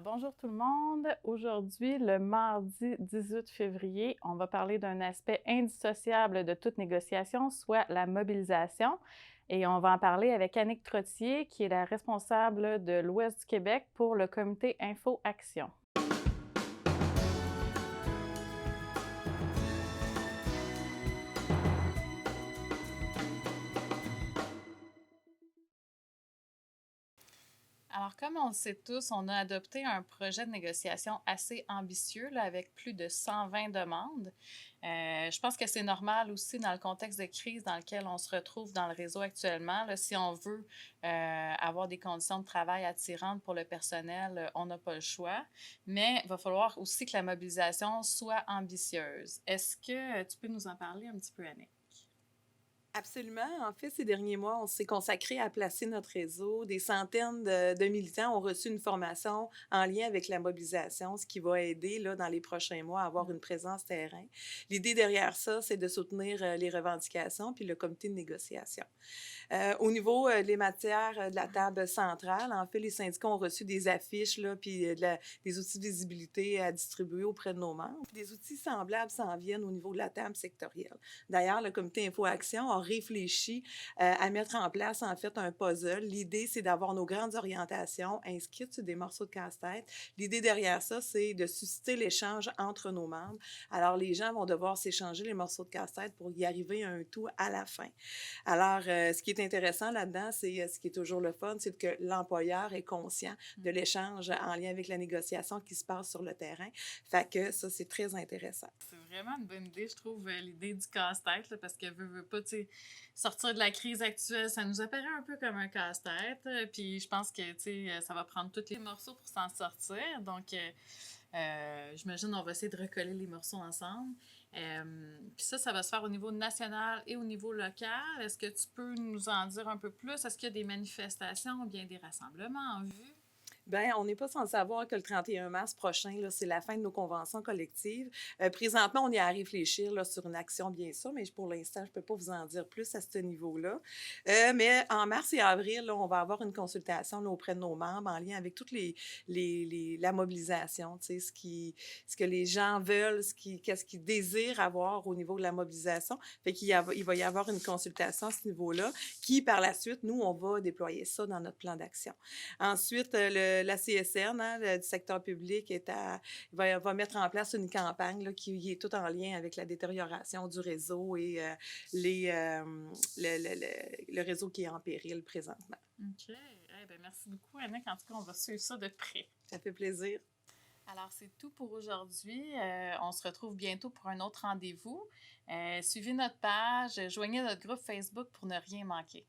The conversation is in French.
Bonjour tout le monde. Aujourd'hui, le mardi 18 février, on va parler d'un aspect indissociable de toute négociation, soit la mobilisation. Et on va en parler avec Annick Trottier, qui est la responsable de l'Ouest du Québec pour le comité Info Action. Alors, comme on le sait tous, on a adopté un projet de négociation assez ambitieux, là, avec plus de 120 demandes. Je pense que c'est normal aussi dans le contexte de crise dans lequel on se retrouve dans le réseau actuellement. Là, si on veut avoir des conditions de travail attirantes pour le personnel, on n'a pas le choix. Mais il va falloir aussi que la mobilisation soit ambitieuse. Est-ce que tu peux nous en parler un petit peu, Annick? Absolument. En fait, ces derniers mois, on s'est consacré à placer notre réseau. Des centaines de militants ont reçu une formation en lien avec la mobilisation, ce qui va aider là, dans les prochains mois à avoir une présence terrain. L'idée derrière ça, c'est de soutenir les revendications puis le comité de négociation. Au niveau des matières de la table centrale, en fait, les syndicats ont reçu des affiches là, puis des outils de visibilité à distribuer auprès de nos membres. Des outils semblables s'en viennent au niveau de la table sectorielle. D'ailleurs, le comité Info Action a réfléchi à mettre en place en fait un puzzle. L'idée, c'est d'avoir nos grandes orientations inscrites sur des morceaux de casse-tête. L'idée derrière ça, c'est de susciter l'échange entre nos membres. Alors, les gens vont devoir s'échanger les morceaux de casse-tête pour y arriver à un tout à la fin. Alors, ce qui est intéressant là-dedans, c'est ce qui est toujours le fun, c'est que l'employeur est conscient de l'échange en lien avec la négociation qui se passe sur le terrain. Fait que ça, c'est très intéressant. C'est vraiment une bonne idée, je trouve, l'idée du casse-tête, là, parce que veut pas, tu sais, sortir de la crise actuelle, ça nous apparaît un peu comme un casse-tête. Puis je pense que, tu sais, ça va prendre tous les morceaux pour s'en sortir. Donc, j'imagine qu'on va essayer de recoller les morceaux ensemble. Puis ça va se faire au niveau national et au niveau local. Est-ce que tu peux nous en dire un peu plus? Est-ce qu'il y a des manifestations ou bien des rassemblements en vue? Bien, on n'est pas sans savoir que le 31 mars prochain, là, c'est la fin de nos conventions collectives. Présentement, on est à réfléchir là, sur une action, bien sûr, mais pour l'instant, je ne peux pas vous en dire plus à ce niveau-là. Mais en mars et avril, là, on va avoir une consultation là, auprès de nos membres en lien avec toute la mobilisation, tu sais, ce que les gens veulent, qu'est-ce qu'ils désirent avoir au niveau de la mobilisation. Fait il va y avoir une consultation à ce niveau-là qui, par la suite, nous, on va déployer ça dans notre plan d'action. Ensuite, la CSN, hein, du secteur public, va mettre en place une campagne là, qui est tout en lien avec la détérioration du réseau et le réseau qui est en péril présentement. OK. Eh bien, merci beaucoup, Annick. En tout cas, on va suivre ça de près. Ça fait plaisir. Alors, c'est tout pour aujourd'hui. On se retrouve bientôt pour un autre rendez-vous. Suivez notre page, joignez notre groupe Facebook pour ne rien manquer.